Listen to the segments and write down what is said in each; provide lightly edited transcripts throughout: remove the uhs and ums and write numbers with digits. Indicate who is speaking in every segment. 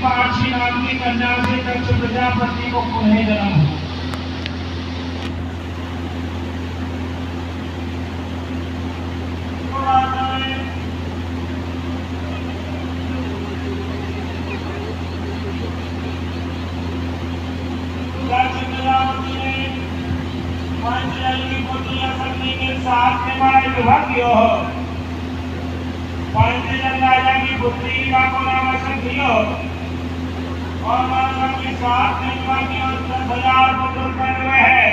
Speaker 1: विरूपाक्षी नाम की कन्या से दक्ष प्रजापति को पुनः जन्म हुआ। साथ में हमारा विवाह किया हो। पंचजन राजा की पुत्री का को नाम संधियो और माता के साथ में विवाह किया 10,000 पुत्र उत्पन्न हुए हैं।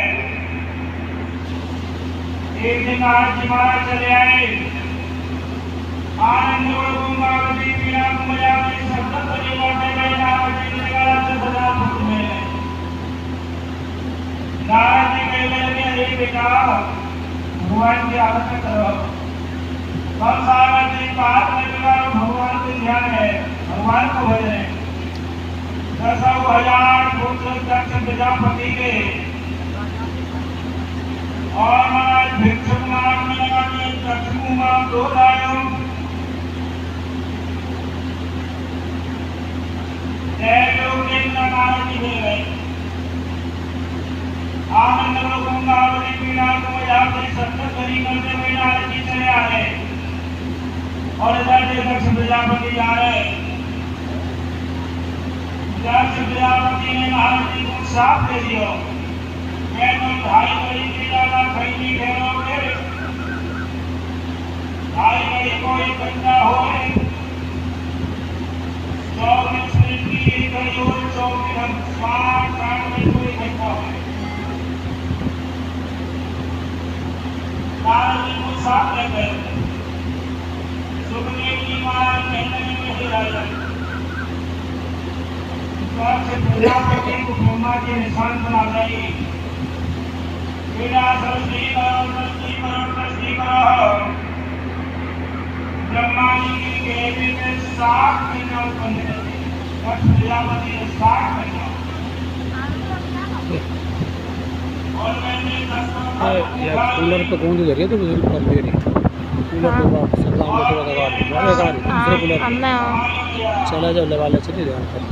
Speaker 1: एक दिन आज जी महाराज चले आए आनंद गंगावती पीड़ा कुमार में शब्द परिवार में नावती लगा 10,000 पुत्र में नारद जी कह रहे बेटा भगवान की आराधना करो। कम सारा दिन बाद में भगवान के ध्यान है, भगवान को भजने 10,000 पुत्र दक्ष प्रजापति के और महाराज भिक्षुक नाम में दक्ष कुमार 2 लायो नारद जी मिल गए। आनंद गंगावती पीड़ा को यहाँ से सत्तर करी करते हुए नारद जी चले आ रहे और इधर से दक्ष प्रजापति जा रहे। दक्ष प्रजापति ने नारद जी को साफ दे दिया, मैं तुम 2.5 कड़ी की ज्यादा खरीदी ठहरोगे, 2.5 कड़ी को एक घंटा हो 24 मिनट की एक कड़ी हो 24 मिनट को एक घंटा हो। नारद जी को साथ लेकर सुखदेव जी महाराज कहने में ही राजा प्रजापति को ब्रह्मा के निशान बना गई। ब्रह्मा जी की कहने में 60 महीना उत्पन्न हुए। प्रजापति ने 60 महीना
Speaker 2: कूलर पे कौन सी जगह तो कर दे रही कूलर पे वापस दूसरे कूलर चला जाओ लगा ले चले ध्यान कर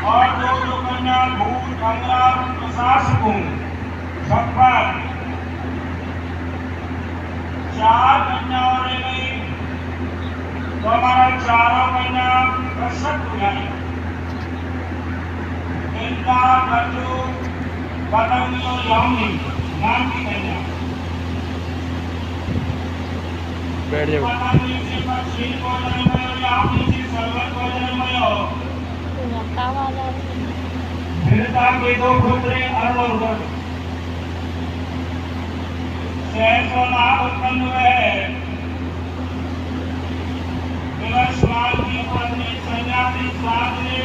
Speaker 1: और 2 कन्या भूत अंगरा प्रशासकों छप्पन 4 कन्याओं ने गई तो हमारा 4 कन्या प्रसन्न हुआ। इनका बच्चों पतंग और यामी नाम की कन्या
Speaker 2: बैठ जाओ।
Speaker 1: पतंग से पक्षी को जन्म और यामी से सर्वत को जन्म भिन्नता के 2 पुत्र अरुण और उदर 600 लाख उत्पन्न हुए। स्वाद की पत्नी सन्यासी स्वाद ने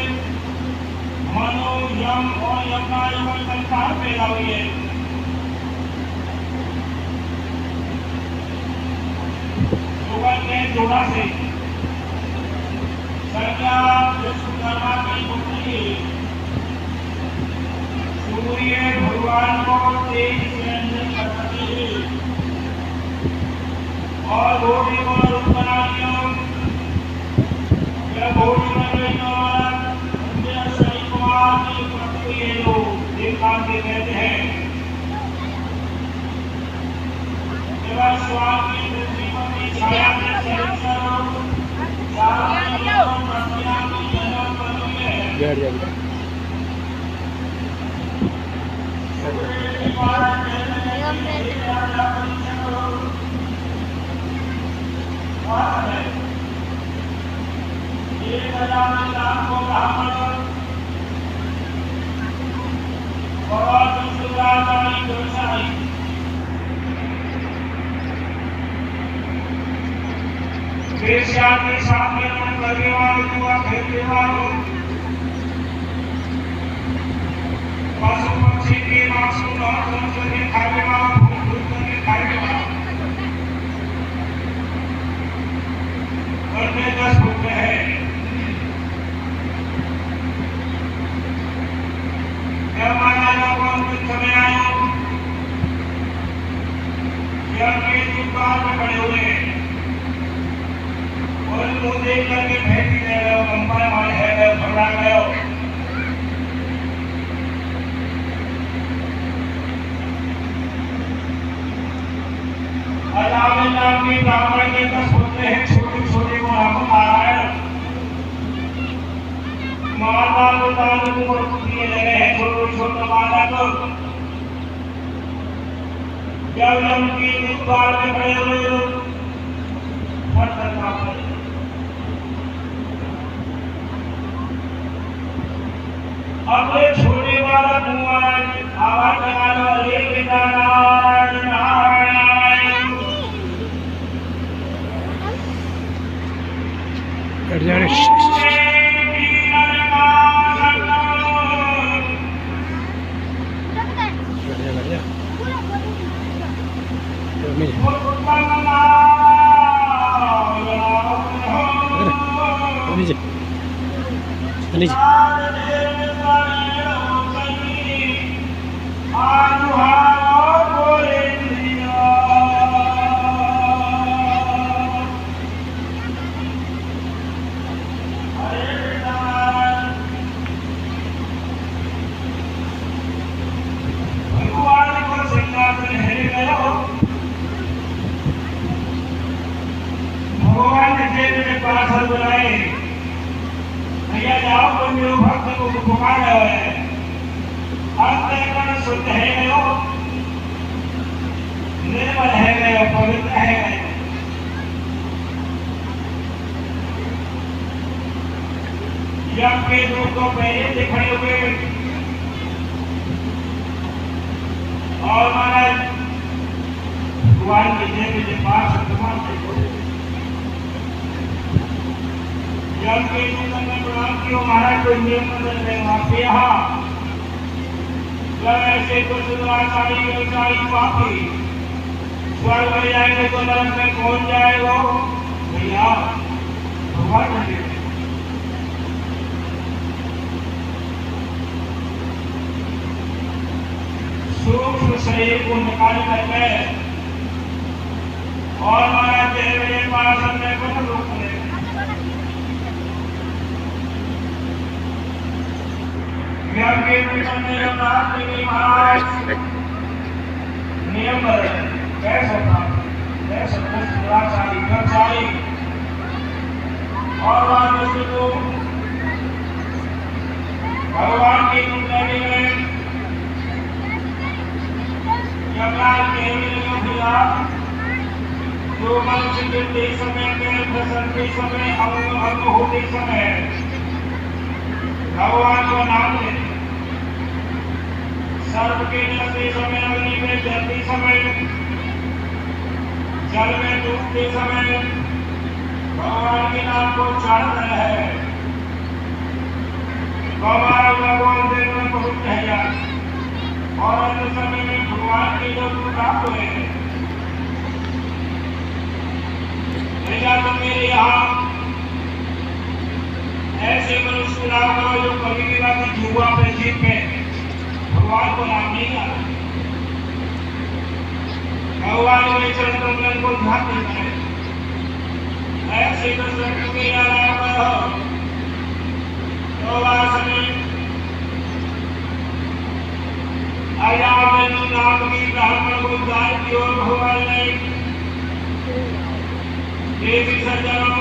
Speaker 1: मनो यम और यमुना यमन संसार पैदा हुई है। युगल ने जोड़ा से संज्ञा विश्वकर्मा की पुत्री सूर्य भगवान को तेज से अंजन करती और घोड़ी को रूप बना लिया। घोड़ी में सही कुमार की पत्नी ये लोग देवकाल के कहते हैं। स्वामी पृथ्वी छाया में के सामने करने वालों खेलने वालों पशु पक्षी के मांसों करके खाने वाला फूल करके खाने वाला घर में 10 पुत्र है। जब माना लोगों को समय आयो जब के दुकान में खड़े हुए और मुंह देख करके भेज ही रहे हो, कंपनी वाले है गए, फड़ा गए हो। अलावे नाम के ब्राह्मण के 10 पुत्र हैं, छोटे छोटे को नाम नारायण, माता पिता को दिए लगे हैं, छोटे छोटे माता को। जब उनकी दुकान में खड़े हुए अपने छोटे वाला कुआं आवाज लगाना, अरे पिता नारायण नारायण।
Speaker 2: बैठ जा रे। नीचे नीचे
Speaker 1: भगवान ने मेरे पास हाथ बुलाए, भैया जाओ कोई मेरे भक्त को पुकार रहे हैं, अंत कर शुद्ध है गयो, निर्मल है गयो, पवित्र है गयो। जब के दूर को पहले से खड़े हुए और महाराज भगवान के देव के पास भगवान से जब के जीवन में प्रणाम किया महाराज कोई नियम बदल रहे वहां यहाँ जब ऐसे कुछ दुराचारी व्यवसायी पापी स्वर्ग में जाएंगे तो नरक में कौन जाएगा भैया भगवान सूक्ष्म शरीर को निकाल करके और महाराज मेरे पास अपने को रोक ले महाराज नियम कैसे और भगवान की कुंडली में जो मनुष्य गिरते समय में फिसलते समय अंग होते समय भगवान को नाम ले, सर्प के डरते समय, अग्नि में जलते समय, जल में डूबते समय भगवान के नाम को चढ़ रहे हैं। भगवान देव में पवित्र है और अन्य समय में भगवान के जो प्राप्त हुए तो मेरे यहाँ ऐसे मनुष्य नाम करो जो कभी भी बात जुआ पे जीत में भगवान को नाम नहीं आता, भगवान के चरण कमल को ध्यान देता है। ऐसे कृष्ण के नाम करो तो वासने आया मैंने नाम की ब्राह्मण को दान की और भगवान ने देवी सज्जनों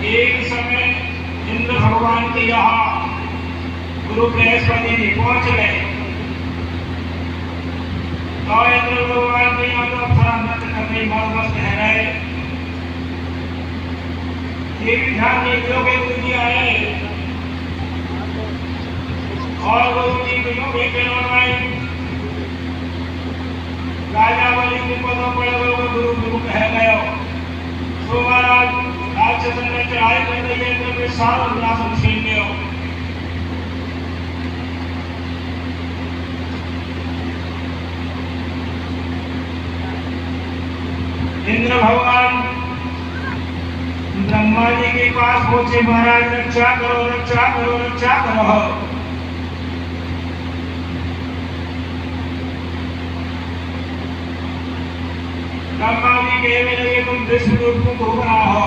Speaker 1: एक समय इंद्र भगवान के यहाँ गुरु बृहस्पति जी पहुंच गए तो इंद्र भगवान के यहाँ तो अप्सरा नृत्य करने मस्त है रहे। ये भी ध्यान देते के गुरु जी आए और गुरु जी को राजा वाली के पदों पड़े हुए गुरु गुरु कह गए तो महाराज राक्षस ने चढ़ाई कर दी है तो सारा विनाश छीन गए। इंद्र भगवान ब्रह्मा जी के पास पहुंचे, महाराज रक्षा करो रक्षा करो रक्षा करो। ब्रह्मा जी कहने लगे तुम विश्व रूप को घूम रहा हो।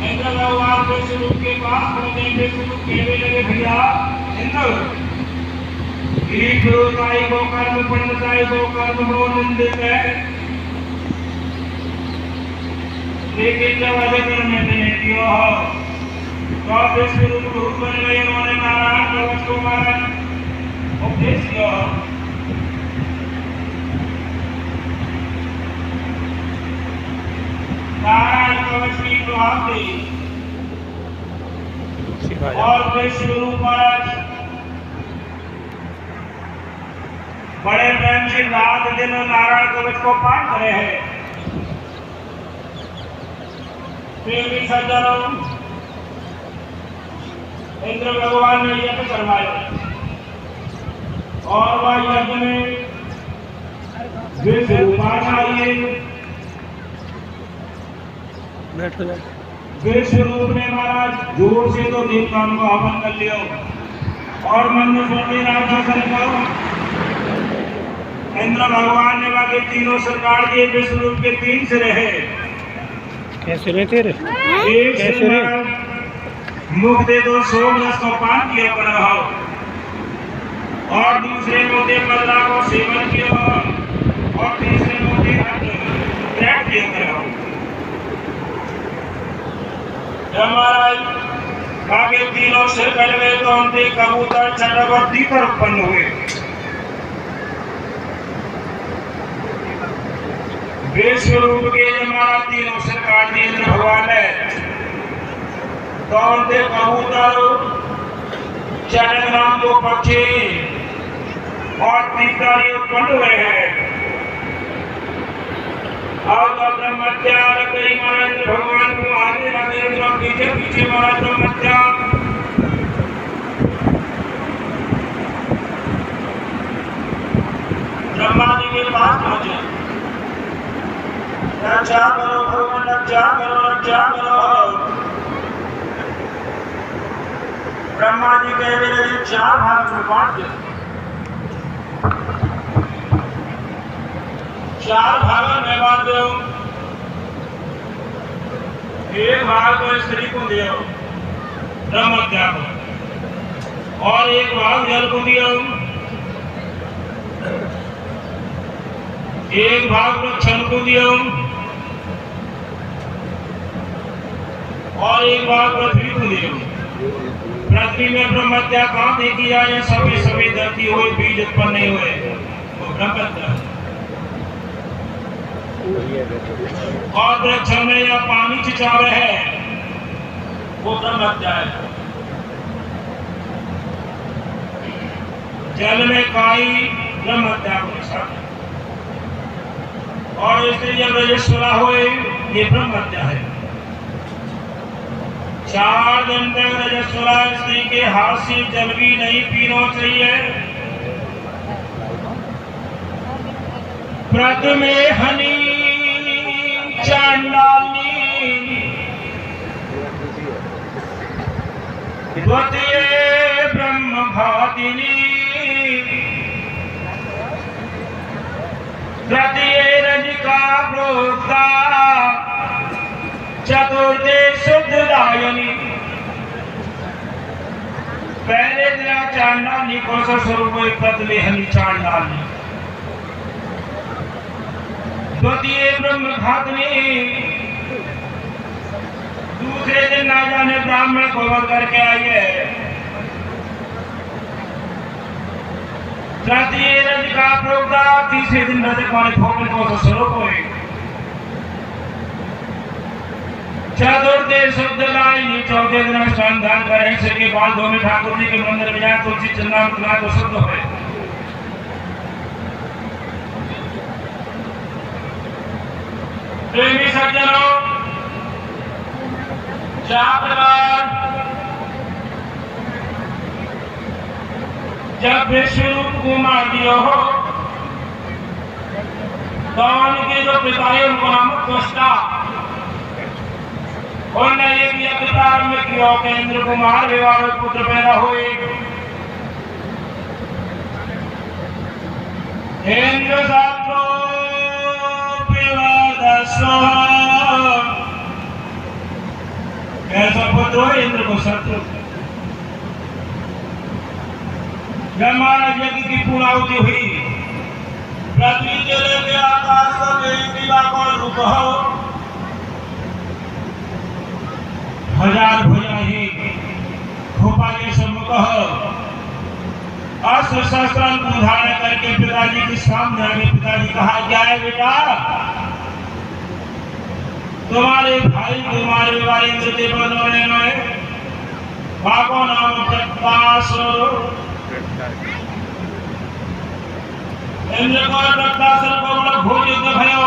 Speaker 1: इंद्र भगवान विश्व रूप के पास पहुंचे। विश्व रूप कहने लगे भैया इंद्र, गिरी को कर्म पंडिताई को कर्म हो निंदित है, लेकिन जब अजगर में नहीं हो तो विश्व रूप बन गए। उन्होंने नारायण कवच को मारा उपदेश किया। नारायण कवच की प्रभाव दी और विश्व रूप महाराज बड़े प्रेम से रात दिन नारायण कवच को पाठ करे हैं। फिर भी सज्जनों, इंद्र भगवान ने यज्ञ करवाया और वह यज्ञ में विश्व रूपाचार्य विश्व रूप ने महाराज जोर से तो देवताओं को हवन कर लिया और मन में सोचे राक्षसन करो। इंद्र भगवान ने बाकी तीनों सरकार दिए। विश्व रूप के 3 सिरे हैं।
Speaker 2: कैसे रहते रे?
Speaker 1: एक सिरे मुख दे दो सोमरस को पान किया कर रहा हो और दूसरे मोटे बदला को सेवन किया और तीसरे मोटे त्याग किया कर रहा हो। जब महाराज आगे तीनों सिर कर गए तो उनके कबूतर चटक और तीतर उत्पन्न हुए। विश्व रूप के हमारा तीनों सिर काट दिए इंद्र भगवान है तो उनके कबूतर चटक नाम को पक्षी और तीतर उत्पन्न हुए हैं। और ब्रह्मत्या कई महाराज भगवान को आगे लगे पीछे पीछे महाराज ब्रह्मत्या ब्रह्मा जी के पास पहुंचे। रक्षा करो भगवान, रक्षा करो, रक्षा करो। ब्रह्मा जी कहने लगे 4 भाग में बांट दो। 4 भागों में बांट दो। एक भाग को स्त्री को दियो ब्रह्मत्या को और एक भाग जल को दियो, एक भाग वृक्षण को दियो और एक भाग पृथ्वी को दियो। पृथ्वी में ब्रह्मत्या कहाँ देखी जाए? सभी सभी धरती हुए बीज उत्पन्न नहीं हुए वो ब्रह्मत्या। और वृक्षण में या पानी चिचावे है वो ब्रह्मत्या है। जल में काई ब्रह्मत्या को निशान और इसलिए जब रजस्वला हुए ये ब्रह्मत्या है। 4 दिन तक रजस्वला स्त्री के हाथ से जल भी नहीं पीना चाहिए। प्रथम हनी चांडाली, द्वितीय ब्रह्म भातिनी, तृतीय रजिका प्रोक्ता, चतुर्थे शुद्धदायनी। पहले दिया चांडाली को स्वरूप प्रथम हनी चांडाली, द्वितीय ब्रह्म घातनी, दूसरे दिन ना जाने ब्राह्मण को वध करके आई है, तृतीय रजिका प्रोक्ता, तीसरे दिन रजक वाले भोगन को स्वरूप हुए, चतुर्थे शुद्धदायिनी, चौथे दिन स्नान दान करें सिर के बाल धोने ठाकुर जी के मंदिर में जाए तुलसी चंदन मिला तो शुद्ध हुए। प्रेमी सज्जनों, 4 बार जब विश्व रूप को मार दिया हो तो उनके जो पिता है उनको नामक त्वष्टा उन्होंने एक यज्ञ प्रारंभ किया कि इंद्र कुमार विवाह पुत्र पैदा हुए। इंद्र शत्रु कैसा पुत्र हो इंद्र को शत्रु। जब महाराज यज्ञ की पूर्णाहुति हुई, पृथ्वी के लेके आकाश तक एक दिवाकर रूप हो, हजार भुजा ही खोपा के सम्मुख हो, अस्त्र शस्त्र को धारण करके पिताजी के सामने आगे पिताजी कहा, क्या है बेटा, तुम्हारे भाई तुम्हारे इंद्र देव ने बाको नाम प्रत्यासुर इंद्र को प्रत्यासुर को बड़ा घोर युद्ध भयो।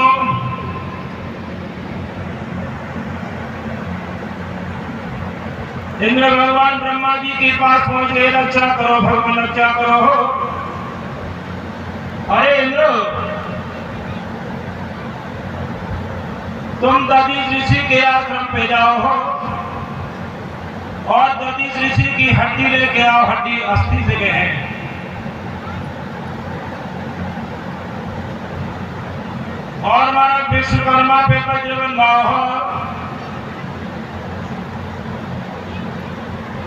Speaker 1: इंद्र भगवान ब्रह्मा जी के पास पहुंच गए, रक्षा करो भगवान रक्षा करो। अरे इंद्र, तुम दधीच ऋषि के आश्रम पे जाओ और दधीच ऋषि की हड्डी लेके आओ, हड्डी अस्थि से गए हैं। और हमारा विश्वकर्मा पे वज्र बनवाओ,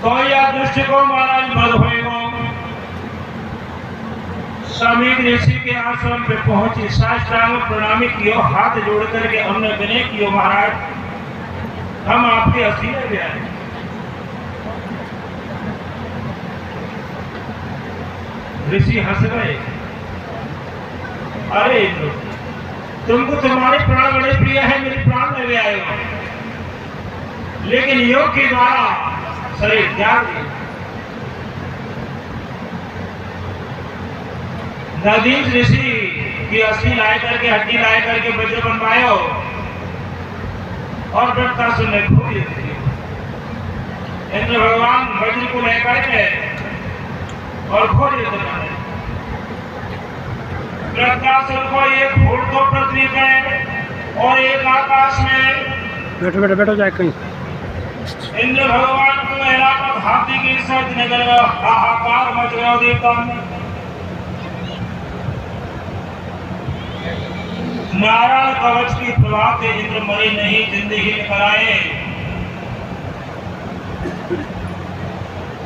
Speaker 1: तो यह दृष्टि को महाराज मद होएगा। समीर ऋषि के आश्रम पे पहुंची, साष्टांग प्रणामी कियो, हाथ जोड़ करके हमने विनय कियो, महाराज हम आपके अस्थि ले आए। ऋषि हंस गए, अरे तुमको तुम्हारे प्राण बड़े प्रिय है, मेरे प्राण ले आए हो, लेकिन योग के द्वारा शरीर त्याग दिया। दधीच ऋषि की अस्थि लाए करके, हड्डी लाए करके वज्र बनवायो और वृत्तासुर ने खो दी। इंद्र भगवान वज्र को लेकर के और खो दिए। वृत्तासुर को एक फोड़ दो पृथ्वी पे और एक आकाश में।
Speaker 2: बैठो बैठो बैठो जाए कहीं।
Speaker 1: इंद्र भगवान को हिलाकर हाथी की सर्द निकल गया, हाहाकार मच गया देवता में। नारायण कवच की प्रभाव से इंद्र मरे नहीं, जिंदगी निकल आए।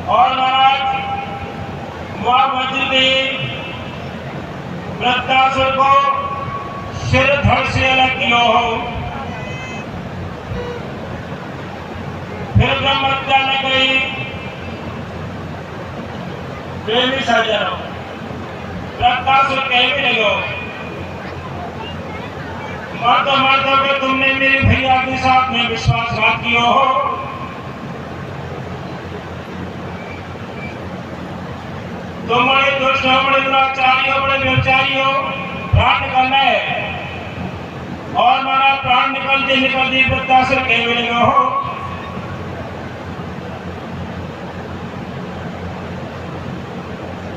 Speaker 1: और महाराज वह वज्रदेव वृत्तासुर को सिर धड़ से अलग किया हो, फिर ब्रह्महत्या न गई। प्रेमी सज्जनों, वृत्तासुर कहने लगो, माता के तुमने मेरे भैया के साथ में विश्वासघात किया हो। तुम बड़े दुष्ट हो, बड़े दुराचारी हो, बड़े व्यभिचारी हो, प्राण निकलना है। और मारा प्राण निकलते वृत्तासुर कहने लगे हो,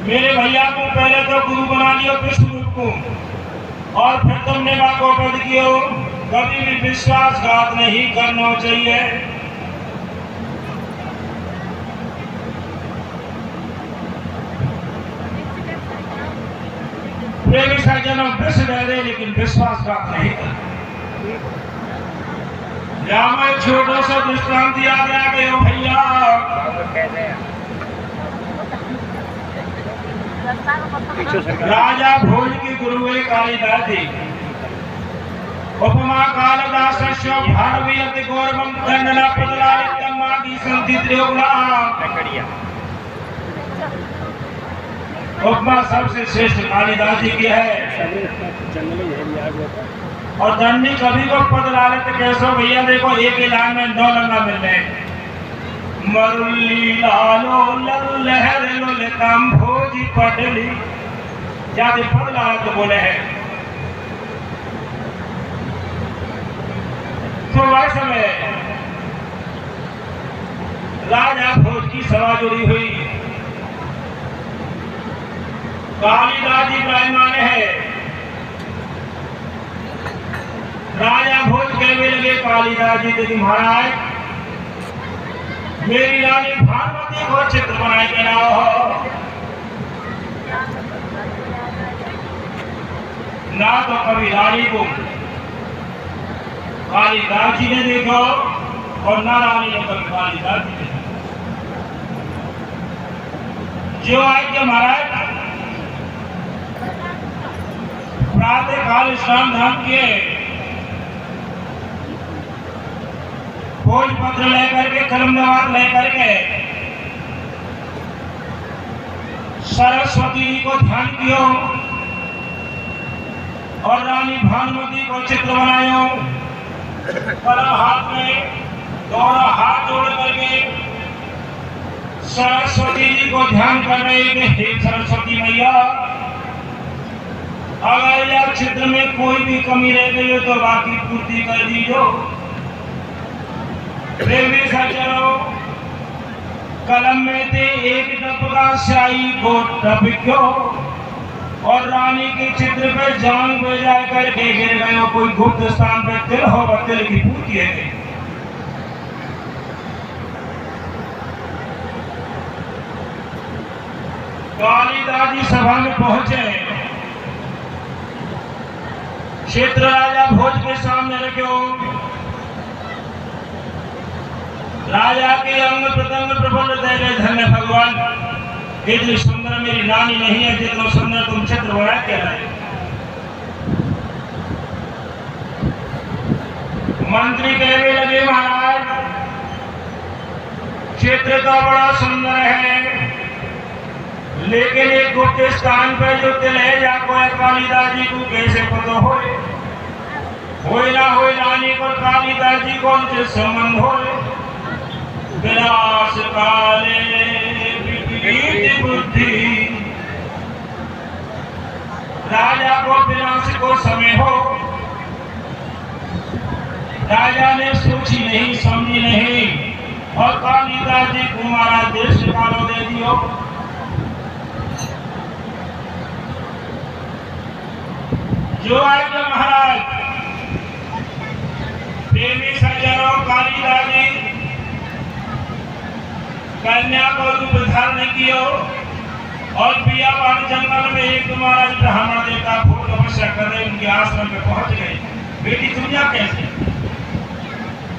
Speaker 1: मेरे भैया को पहले तो गुरु बना लिया विष्णु को, और फिर तुमने मां को वध किया। कभी भी विश्वासघात नहीं करना चाहिए। प्रेमी सज्जनों, विष दे दे लेकिन विश्वासघात नहीं करना। यहाँ मैं छोटा सा दृष्टांत याद आ गया भैया। राजा भोज की गुरु कालिदास जी, उपमा कालिदास भारवी अति गौरवम दंडना पदलालितम आदि संति त्रियोगुणा। उपमा सबसे श्रेष्ठ कालिदास जी की है। और दंडी कभी को पदलालित कैसो भैया, देखो एक ही लाइन में 9 लंगा मिल रहे। मरुली लालो लहर ललितम भोजी पटली, ज्यादा पदलालित बोले हैं। तो वह समय राजा भोज की सभा जुड़ी हुई। कालिदास जी ब्राह्मण है। राजा भोज कहने लगे कालिदास जी, देखिए महाराज, मेरी रानी भानुमति को चित्र बनाए के लाओ। ना तो कभी रानी को कालिदास जी ने देखा और ना रानी ने कभी कालिदास जी ने देखा। जो आज के महाराज प्रातः काल स्नान धाम किए, भोजपत्र लेकर के कलमनवात लेकर के सरस्वती जी को ध्यान कियो और रानी भानुमति को चित्र बनायो। कलम हाथ में, दोनों हाथ जोड़ करके सरस्वती जी को ध्यान कर रहे कि हे सरस्वती मैया, अगर यह चित्र में कोई भी कमी रह गई हो तो बाकी पूर्ति कर दीजो। प्रेमी सज्जनों, कलम में थे एक टपका स्याही को टपक्यो और रानी के चित्र पे जान पे जाकर के गिर गए। कोई गुप्त स्थान पे तिल हो, तिल की पूर्ति है। कालिदास जी सभा में पहुंचे, क्षेत्र राजा भोज के सामने रखो। राजा के अंग प्रत्यंग प्रफुल्ल दे गए। धन्य भगवान, इतनी सुंदर मेरी रानी नहीं है जितना सुंदर तुम चित्र बना के लाए। मंत्री कहने लगे महाराज, चित्र तो बड़ा सुंदर है, लेकिन एक गुप्त स्थान पर जो तिल है जाको कालिदास जी को कैसे पता होए ना होए रानी को कालिदास जी को उनसे संबंध होए। विनाश काले विपरीत बुद्धि, राजा को विनाश को समय हो। राजा ने सोची नहीं, समझी नहीं और कालिदास जी को महाराज देश निकालो दे दियो। जो आएगा महाराज, प्रेमी सज्जनों, कालिदास जी कन्या को रूप धारण कियो और बियाबान जंगल में एक महाराज ब्राह्मण देवता भूत तपस्या कर रहे, उनके आश्रम में पहुंच गए। बेटी तुम यहाँ कैसे?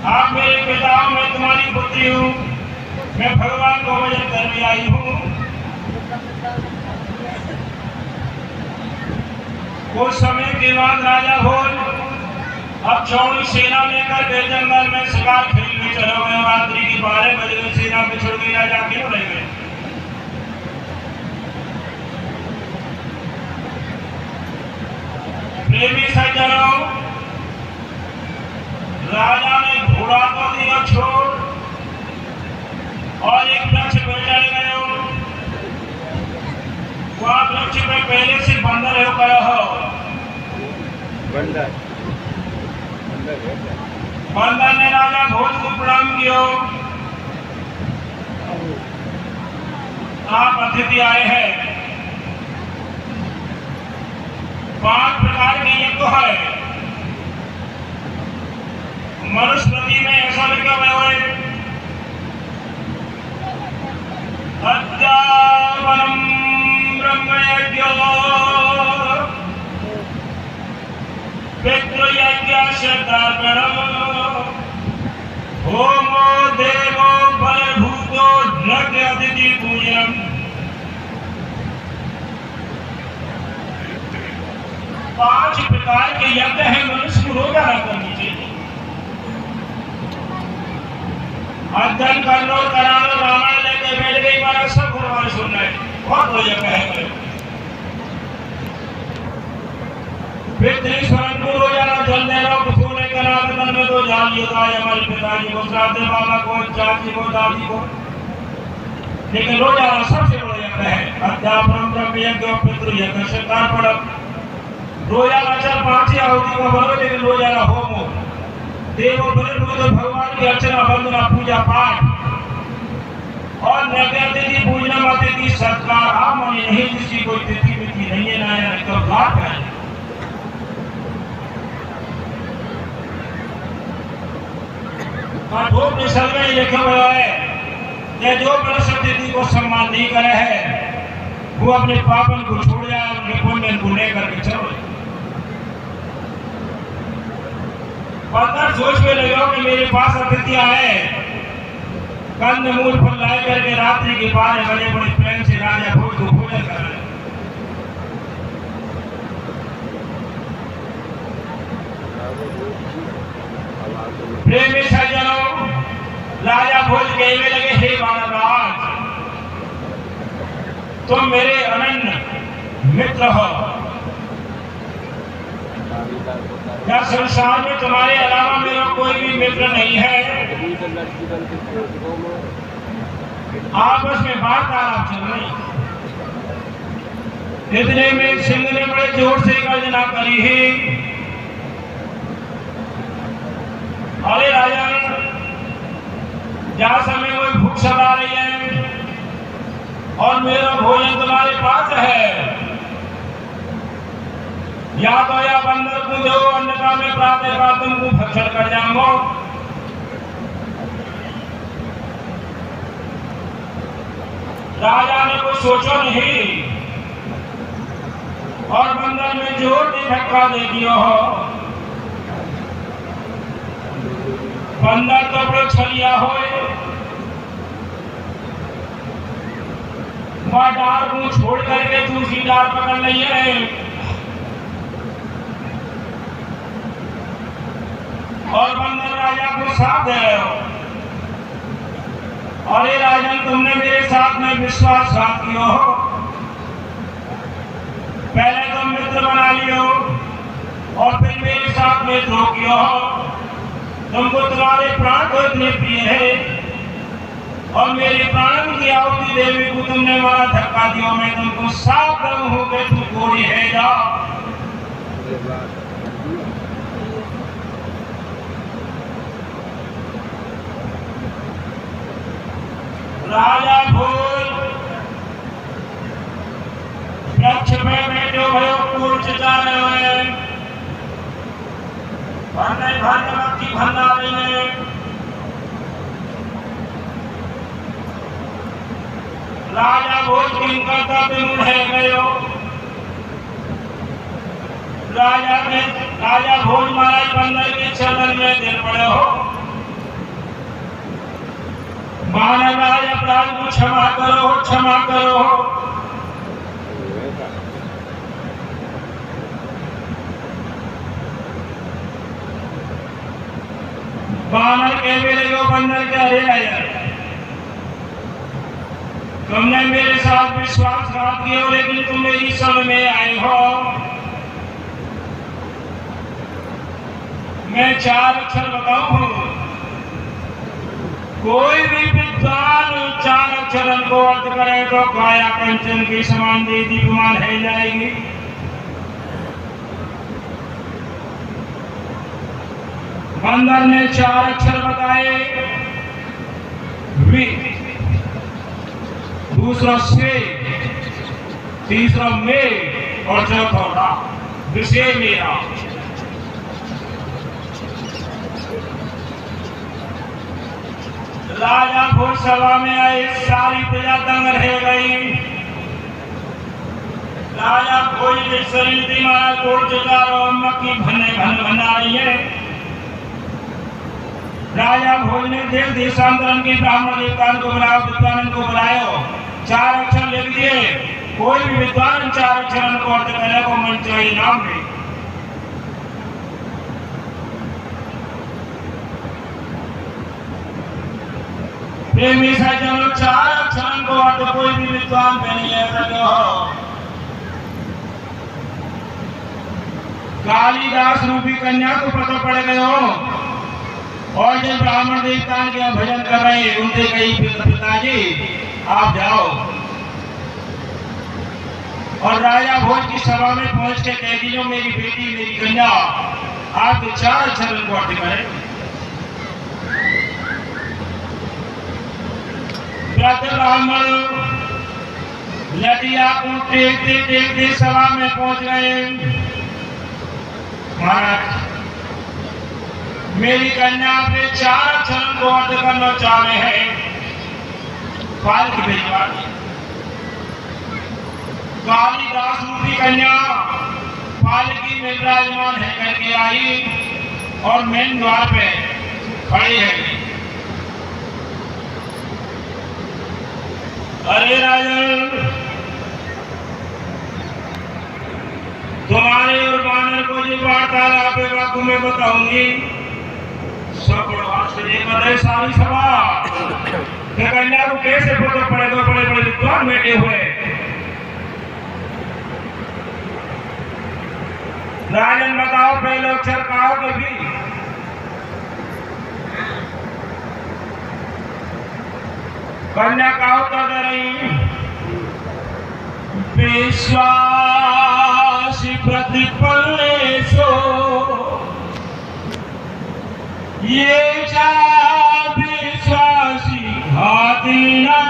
Speaker 1: आप मेरे पिता, मैं तुम्हारी पुत्री हूँ, मैं भगवान को भजन करने आई हूँ। कुछ समय के बाद राजा भोज अब चौड़ी सेना लेकर के जंगल में शिकार खेलने चलो गए। रात्रि की 12 बज गई, सेना पिछड़ गई, राजा क्यों रह गए? प्रेमी सज्जनों, राजा ने घोड़ा को दिया छोड़ और एक वृक्ष पर चढ़ गए। वह वृक्ष पे पहले से बंदर है बंदर ने राजा भोज को प्रणाम किया। आप अतिथि आए हैं। 5 प्रकार के यज्ञ है। मनुस्मृति में ऐसा लिखा हुआ है, अद्यावनम ब्रह्मयज्ञ पितृयज्ञ श्रद्धार्पणम होमो देवो बलभूतो यज्ञ अतिथि पूजनम। पांच प्रकार के यज्ञ है, मनुष्य को रोजाना करनी चाहिए। अध्ययन कर लो, करा लो, रामायण लेके बैठ गई बार सब भगवान सुन रहे, बहुत हो यज्ञ है। पितृस्मरण को रोजाना जल देना, सोने का नाम में तो जान लिया हमारे पिताजी को, श्राद्ध बाबा को, चाची को, दादी को, लेकिन रोजाना सबसे बड़ा यज्ञ है अध्यापन ब्रह्म यज्ञ और पितृ यज्ञ श्रद्धार्पण। रोजाना 4-5 आहुति का भरो, लेकिन रोजाना होम हो। देवो बलभूत भगवान की अर्चना, वंदना, पूजा पाठ और नैवेद्य पूजना, अतिथि सत्कार। आप मानी नहीं जिसकी कोई तिथि मिति नहीं है, ना है तो घाट है। कठोपनिषद में लिखा हुआ है कि जो मनुष्य अतिथि को सम्मान नहीं करे है वो अपने पापन को छोड़ जाए, उनके पुण्य को लेकर के चलो। बंदर सोच में लगे कि मेरे पास अतिथि आए, कंद मूल पर लाए करके रात्रि के 12 बजे बड़े प्रेम से राजा भोज को भोजन कर रहे। प्रेमी सज्जनों, राजा भोज कहने लगे, हे बाणराज, तुम मेरे अनन्य मित्र हो। क्या संसार में तुम्हारे अलावा मेरा कोई भी मित्र नहीं है? आपस में वार्तालाप चल रही। इतने में सिंह ने बड़े जोर से गर्जना करी है, अरे राजा, जहाँ समय कोई भूख सता रही है और मेरा भोजन तुम्हारे पास है, या तो या बंदर को दो, अन्यथा मैं प्रातः काल तुमको भक्षण कर जाऊंगा। राजा ने कुछ सोचो नहीं और बंदर में जोर से धक्का दे दिया हो। बंदर तो बड़े छलिया हो, वह डार को छोड़ करके दूसरी डार पकड़ ली है और बंदर राजा को साथ दे रहे हो। अरे राजन, तुमने मेरे साथ में विश्वासघात किया हो। पहले तुम मित्र बना लियो और फिर मेरे साथ में द्रोह किया हो। तुमको तुम्हारे प्राण को इतने प्रिय है और मेरे प्राण की आहुति देवी को तुमने मारा धक्का दिया। मैं तुमको साफ करूं हूं कि तू कोड़ी है जा। राजा भोज वृक्ष में बैठे भयो कूर्च जा रहे हैं, भाग्यवती भंडारी ने राजा भोज किनका तब है गयो। राजा भोज महाराज बंदर के चरण में गिर पड़े हो। महाराज, अपराध को क्षमा करो, क्षमा करो। बानर के मेरे को बंदर के अरे आया, तुमने मेरे साथ विश्वासघात किया, लेकिन तुम मेरी शरण में आए हो। मैं 4 अक्षर बताऊं, कोई भी विद्वान 4 अक्षर को अर्थ करे तो काया कंचन के समान दीप्यमान है जाएगी। बंदर ने 4 अक्षर बताए, वी, दूसरा से, तीसरा में और चौथा विषय मेरा। राजा भोज सभा में आए, सारी प्रजा दंग रह गई। राजा भोज के शरीर महाराज तोड़ चुका और मक्की भने भन बना रही है। राजा भोज ने देश देशांतरण के ब्राह्मण देवताओं को बुलाया, विद्वान को बुलाया, 4 अक्षर लिख दिए। कोई भी विद्वान 4 अक्षर को अर्थ करने को मन चाहिए नाम में। प्रेमी सज्जनों, 4 अक्षर को अर्थ कोई भी विद्वान पे नहीं है सके हो। कालिदास रूपी कन्या को पता पड़ गए हो और जब ब्राह्मण देवता के भजन कर रहे हैं, उनसे कही पिताजी आप जाओ। और राजा भोज की सभा में पहुंच के कह दी, मेरी बेटी मेरी कन्या आपके 4 अक्षर को अर्थ करें। ब्राह्मण लटिया को टेकते टेकते सभा में पहुंच गए। महाराज, मेरी कन्या अपने 4 अक्षर को अर्थ करना चाह रहे हैं, पालकी भिजवा दी। कालिदास रूपी कन्या पालकी में विराजमान है करके आई और मेन द्वार पे खड़ी है। अरे राजन, तुम्हारे और बानर को जो वार्तालाप है वो तुम्हें बताऊंगी। सब सारी सभा कन्या को कैसे पता पड़े तो बड़े बड़े विद्वान बैठे हुए। राजन बताओ पहले अक्षर कहो तो भी कन्या का उत्तर दे रही। विश्वास प्रतिपन्नेषु ये चा विश्वासी घातिना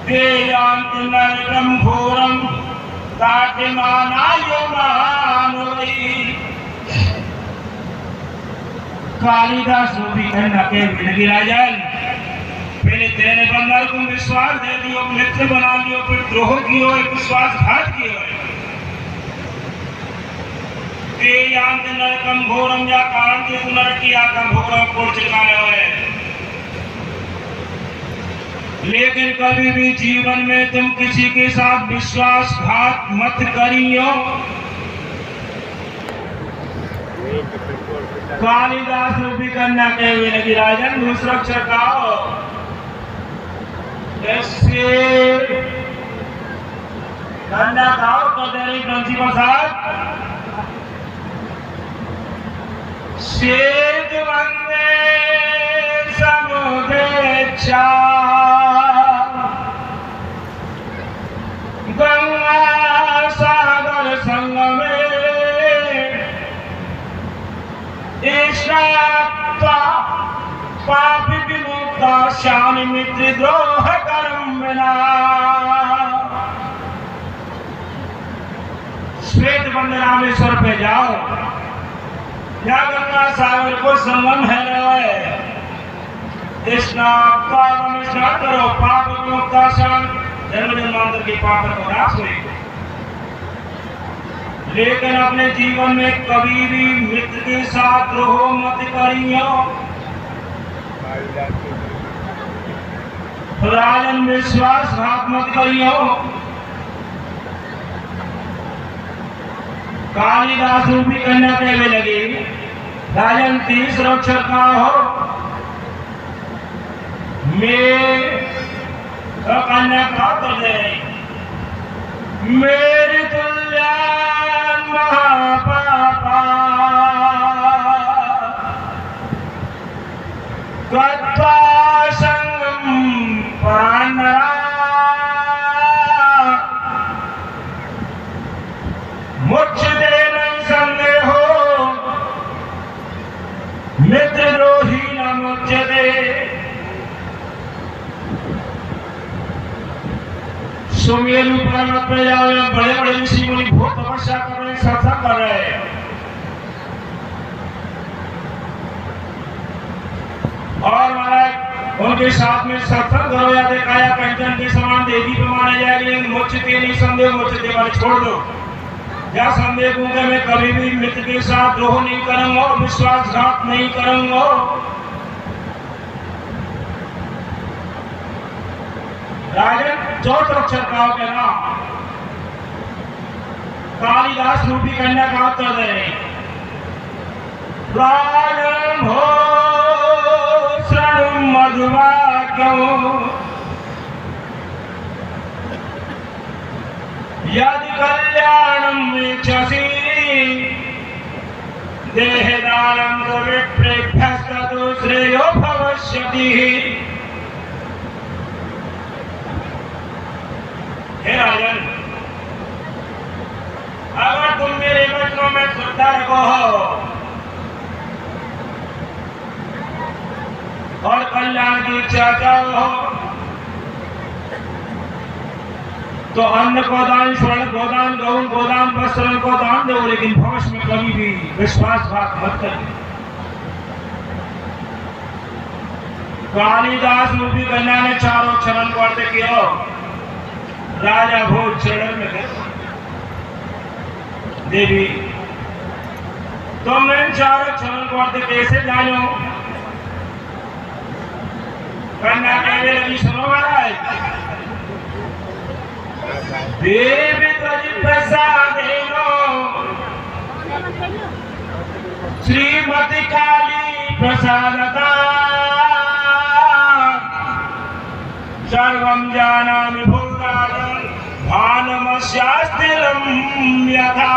Speaker 1: ते यान्ति नरकं घोरं ताटिमानायो महानुभावी। कालिदास भी कहना के विनगी राजन, पहले तेरे बंदर को विश्वास दे दियो, मित्र बना लियो, फिर द्रोह कियो, एक विश्वासघात कियो है। ते यांत नरकम घोरम या कारण के नरक की आका घोरम को चिकाने हुए। लेकिन कभी भी जीवन में तुम किसी के साथ विश्वासघात मत करियो। कालिदास रूपी कन्या के विनगी राजन, दूसरा अक्षर कहो। कन्या कहो तो तेरी प्रिंसिपल साहब। श्वेत वंदे समुद्रेच्छा गंगा सागर संगमे पापी विमुक्ता श्याम मित्र द्रोह कर्म बिना। श्वेत बंद रामेश्वर पे जाओ, या गंगा सागर को संगम है। स्नान करो, पाप विमुक्ता श्याम, जन्म जन्मांतर के पाप को नाश हुए। लेकिन अपने जीवन में कभी भी मित्र के साथ द्रोह मत करियो। राजन विश्वासघात मत करियो। कालिदास रूपी कन्या कहने लगी। राजन तीसरा अक्षर का हो। मैं कन्या का कर दे मेरी तुल्या महापापा गत्वा संगम प्राणरा मुच्यते नहीं संदेहो मित्रद्रोही न मुच्यते। सुमेरु पर्वत पर जाओ, बड़े बड़े ऋषि मुनि बहुत तपस्या कर रहे हैं, सत्संग कर रहे हैं। और महाराज उनके साथ में सत्संग करो या दिखाया कंचन के समान देवी पे माने जाएंगे। मुझसे नहीं संदेह, मुझसे वाले छोड़ दो। क्या संदेह दूंगा, मैं कभी भी मित्र के साथ द्रोह नहीं करूंगा, विश्वासघात नहीं करूंगा। राजन चौथा अक्षर का हो गया ना। कालिदास रूपी कन्या का उत्तर दे। राजन हो श्रवण मधुवाक्यो यदि कल्याणम इच्छसि देहदानं विप्रेभ्यस्ततो श्रेयो भविष्यति। हे राजन, अगर तुम मेरे वचनों में श्रद्धा रखो हो और कल्याण की इच्छा चाहो तो अन्न को दान, स्वर्ण को दान, गौन को दान, वस्त्र को दान दो, लेकिन भविष्य में कभी भी विश्वासघात मत करो। कालिदास रूपी कन्या ने चारों अक्षरों को अर्थ किया। राजा भोज चरण में गए। देवी तुमने चार चरण करते कैसे जानो कन्या कहने लगी सुनो महाराज देवी तुझ प्रसादेनो श्रीमती काली प्रसादता सर्वं जानामि भूतानि भानमस्यास्तिलं यथा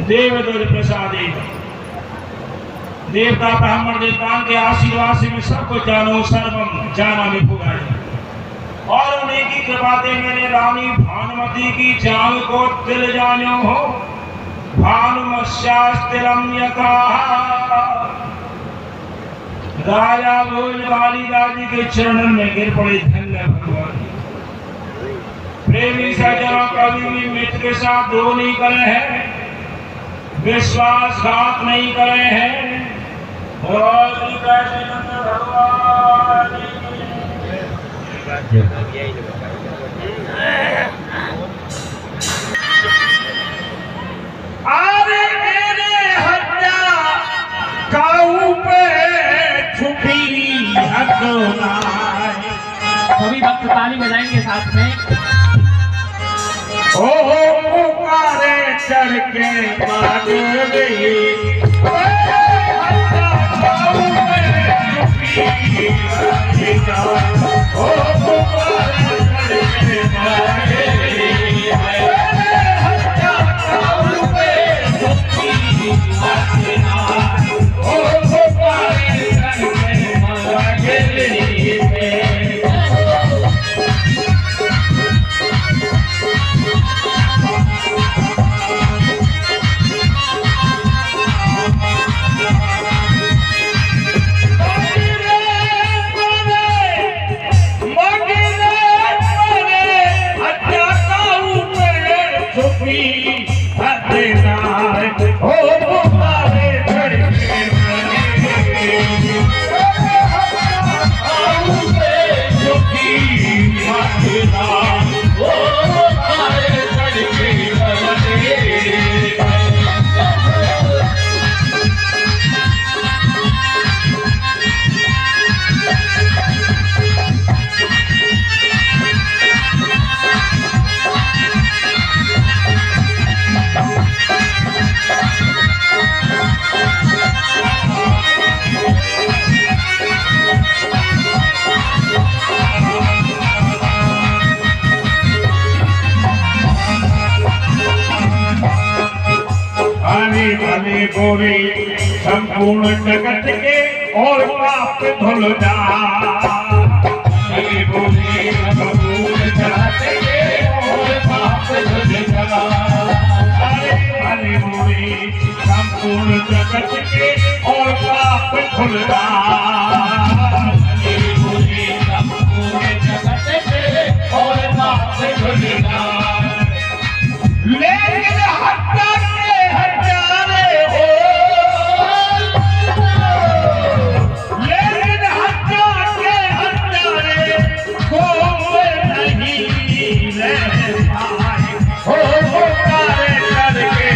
Speaker 1: देवदुर प्रसादे देवता ब्राह्मण देवताओं के आशीर्वाद से मैं सब कुछ जानो सर्वम जानामि भूतानि और उन्हीं की कृपा से मैंने रानी भानुमति की जान को तिल जानो हो भानुमस्यास्तिलं यथा राजा भोज बालीदास जी के चरणों में गिर पड़े धन्य भगवान प्रेमी सज्जनों कभी भी मित्र के साथ द्रोह नहीं करे हैं विश्वासघात नहीं करे हैं और श्री कृष्ण भगवान अरे मेरे हत्या काऊ पे
Speaker 2: सभी भक्त ताली बजाएंगे साथ में।
Speaker 1: ओ पुकारे चढ़ के गोरे संपूर्ण जगत के और पाप धुल जा बोले संपूर्ण जगत के और पाप धुल जा अरे बोले संपूर्ण जगत के और पाप धुल जा बोले संपूर्ण जगत के और पाप धुल जा लेकिन हत्या के हत्यारे हो लेकिन हत्या के हत्यारे कोई नहीं रह पाए हो पुकारे करके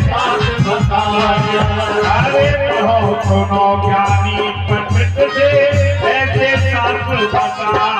Speaker 1: साथ बता अरे कहो सुनो ज्ञानी पंडित से ऐसे साथ बता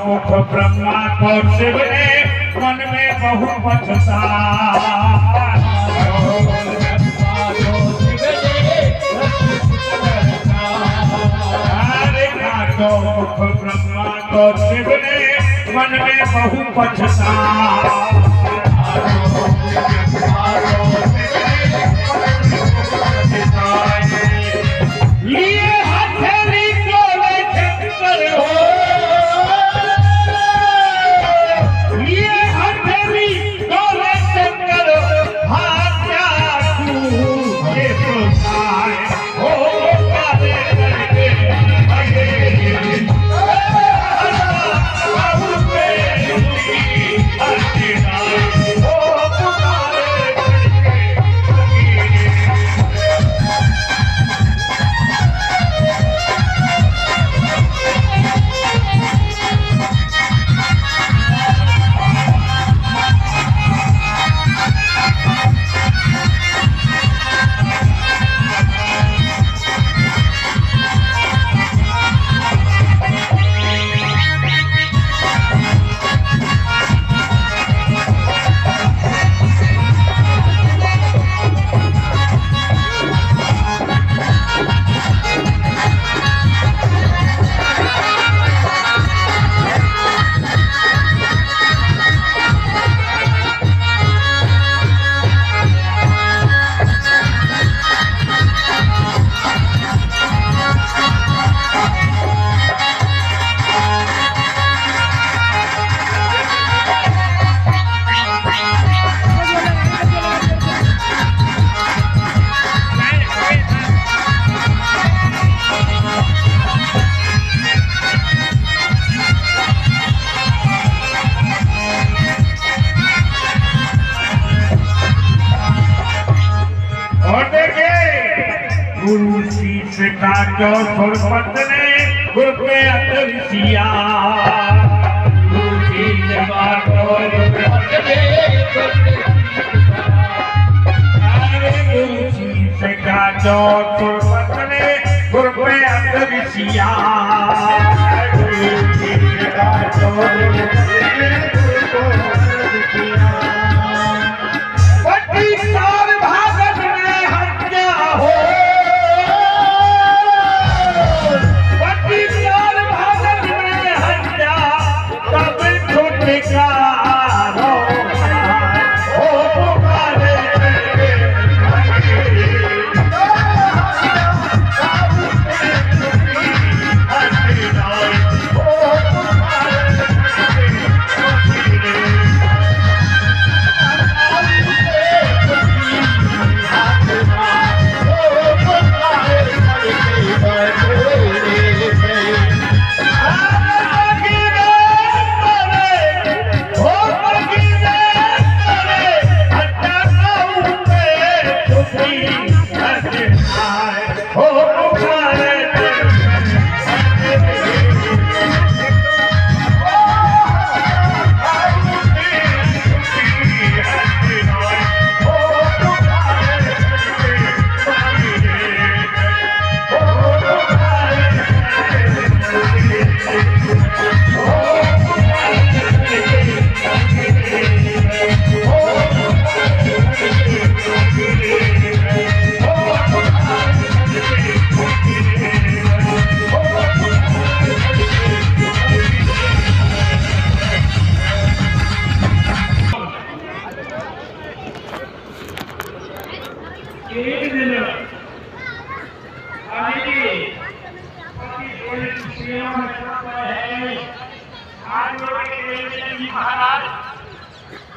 Speaker 1: मुख ब्रह्मा को शिव ने मन में बहु पछताया मुख ब्रह्मा को शिव ने मन में बहु पछताया गुरु शीश का जो सुरपत ने गुरु पे अतरिया गुरु शीश का जो सुरपत ने गुरु शीश का जो सुरपत ने गुरु पे अतरिया गुरु शीश का जो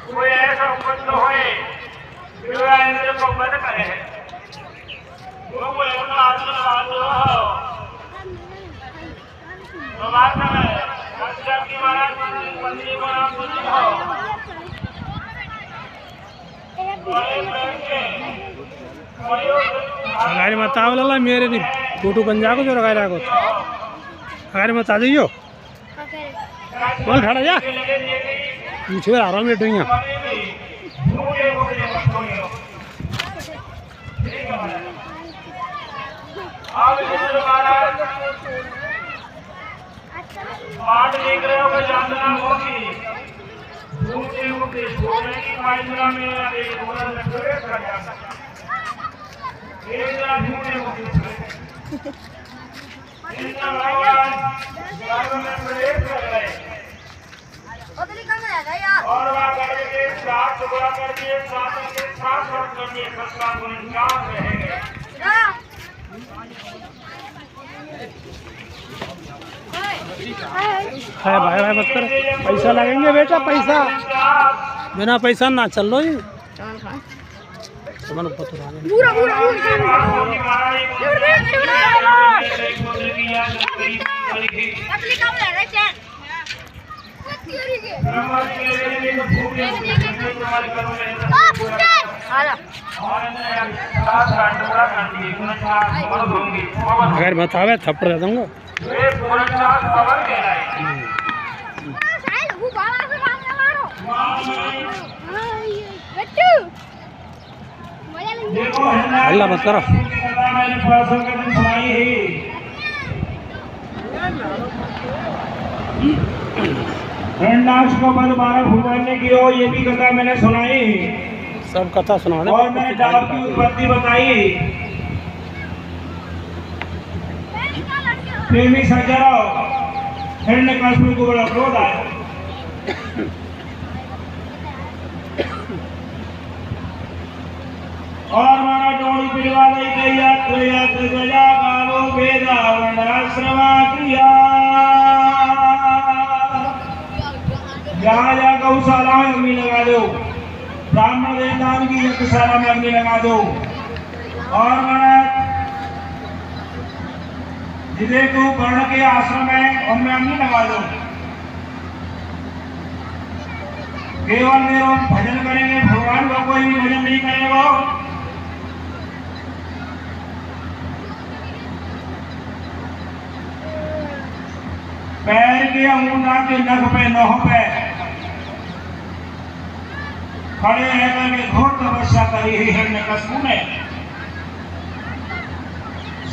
Speaker 1: कोई ऐसा उपस्थ होए जो इंद्र को बंद करे वो कोई अपना आशीर्वाद हो तो बात है राष्ट्र की महाराज मंत्री को नाम सुनी हो
Speaker 2: अगाडि मत आवला मेरे नि फोटो बन जाको जो लगाएर आको अगाडि मत आ जाइयो बोल खड़ा जा पीछे आ रहा हूं बैठो यहाँ
Speaker 1: पाठ देख रहे हो जानना होगी दूसरे को छोड़ने की माइंद्रा में एक बोला लगे कर जाता एक दूसरे को इनका भगवान में प्रवेश कर रहे और वहाँ करके साथ टुकड़ा करके साथ के साथ और करके सत्ता को निकाल रहेंगे
Speaker 2: है भाई भाई मत कर पैसा लगेंगे बेटा पैसा बिना पैसा ना चल लो ये पूरा अगर मत आवे थप्पड़ दे दूंगा अल्लाह मत करो
Speaker 1: को बल 12 भूमाने की हो ये भी कथा मैंने सुनाई
Speaker 2: सब कथा सुना
Speaker 1: और मैंने डाल की उत्पत्ति बताई प्रेमी सजरो हिरण्यकश्यप को बड़ा क्रोध आया और मारा डोरी पिलवा दी गई यात्र गजा गावो वेदा वर्णाश्रमा क्रिया जहाँ गौशाला में अग्नि लगा दो ब्राह्मण देवताओं की यज्ञशाला में अग्नि लगा दो और मारा जिले को वर्ण के आश्रम है उनमें अग्नि लगा दो केवल मेरा भजन करेंगे भगवान का कोई भी भजन नहीं करेगा पैर के अंगूठा के नख पे नौह पे खड़े रहकर के घोर तपस्या करी है हिरण्यकश्यप ने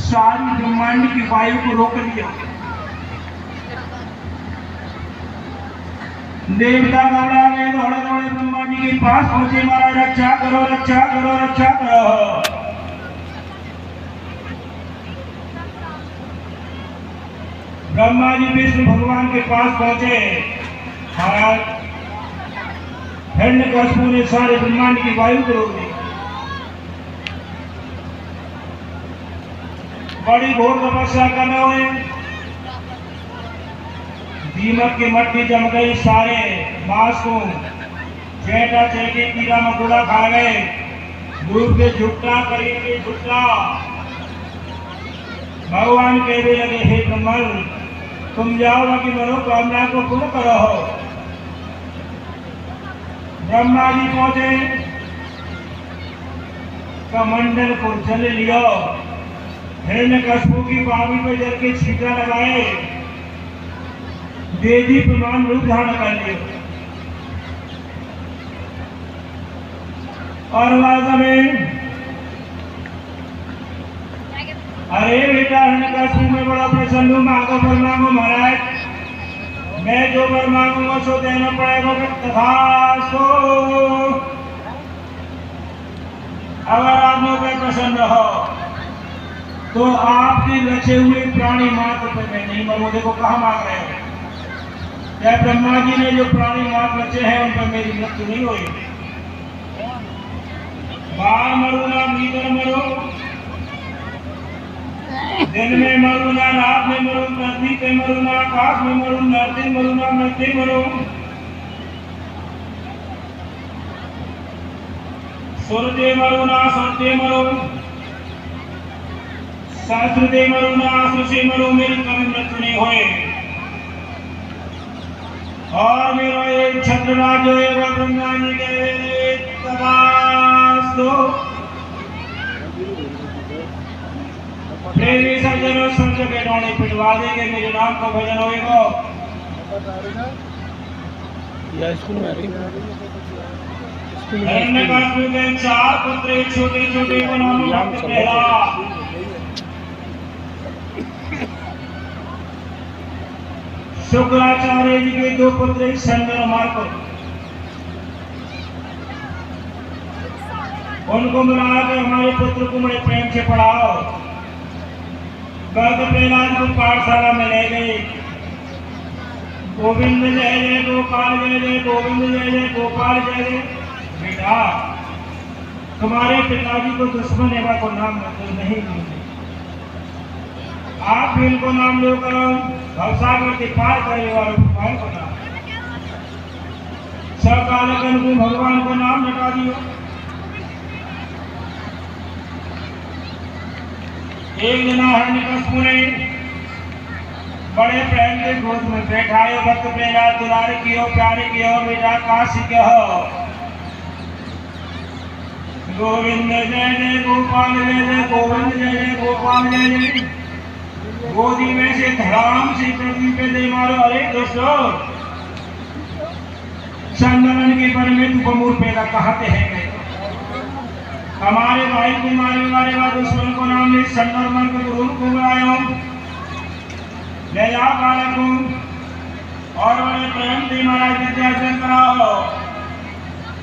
Speaker 1: सारी ब्रह्मांड की वायु को रोक दिया देवता घबरा गए दौड़े दौड़े ब्रह्मा जी के पास पहुंचे महाराज रक्षा करो रक्षा करो रक्षा करो ब्रह्मा जी विष्णु भगवान के पास पहुंचे महाराज हिरण्यकश्यप ने सारे ब्रह्मांड की वायु को रोक दी बड़ी घोर तपस्या करने हुए दीमक की मट्टी जम गई सारे मांस को चेटा चेटी कीड़ा मकोड़ा खा गए दूर के झुट्टा करीब के झुट्टा भगवान कहने लगे हे ब्रह्मन तुम जाओ बाकी मनोकामना को पूर्ण करो ब्रह्मा जी पहुंचे कमंडल को जल लियो हिरण्यकश्यप की बावी पर जल के छींटा लगाए देवी प्रमाण रूप धारण कर लियो और वास्तव में अरे बेटा हिरण्यकश्यप में बड़ा प्रसन्न हूँ मांगो वर मांगो महाराज मैं जो वर मांगूंगा सो देना पड़ेगा तथास्तु अगर आप लोग प्रसन्न रहो तो आपके रचे हुए प्राणी मात्र पर मैं नहीं मरूं देखो कहाँ मांग रहे हो क्या ब्रह्मा जी ने जो प्राणी मात्र रचे हैं उन पर मेरी मृत्यु नहीं हुई बाहर मरू ना भीतर मरू दिन में मरू ना रात में मरू धरती पे मरू ना आकाश में मरू नरती मरू ना मृत्यु मरू सुरते मरुना सुरते मरु सहस्रते मरुना सुषे मरु मेरे कभी मृत्यु नहीं हुए। और मेरा एक छत्रराज एवं ब्रह्मा जी के तदास्तु। प्रेमी सज्जनों सब जगह डोने पिटवा देंगे, मेरे नाम का भजन होएगा।
Speaker 2: स्कूल में
Speaker 1: हिरण्यकश्यप के 4 पुत्र छोटे छोटे को नाम भक्त प्रहलाद। शुक्राचार्य जी के 2 पुत्र संजय मार्को। उनको बुलाया कि हमारे पुत्र को बड़े प्रेम से पढ़ाओ। भक्त प्रहलाद को पाठशाला में ले गए। गोविंद जय जय गोपाल जय जय गोविंद जय जय गोपाल जय जय। बेटा तुम्हारे पिताजी को दुश्मन एवं को नाम नहीं मिलते, आप भी इनको नाम लो करो। भवसागर के पार करने वाले भगवान को नाम, सब कालकन को भगवान को नाम लगा दियो। एक दिन हिरण्यकश्यप ने बड़े प्रेम के गोद में बैठाए भक्त प्रहलाद दुलार कियो प्यार कियो बेटा काशी कहो। गोविंद जय जय गोपाल जय जय गोविंद जय जय गोपाल जय जय। गोदी में से धड़ाम से पृथ्वी पे दे मारो। अरे दोस्तों चंदन के पर में तुम पैदा कहते हैं। हमारे भाई को मारने वाले बाद दुश्मन को नाम ले संदर मन को गुरु को बुलायो। ले जाओ बालक को और बड़े प्रेम से महाराज विद्यार्जन कराओ।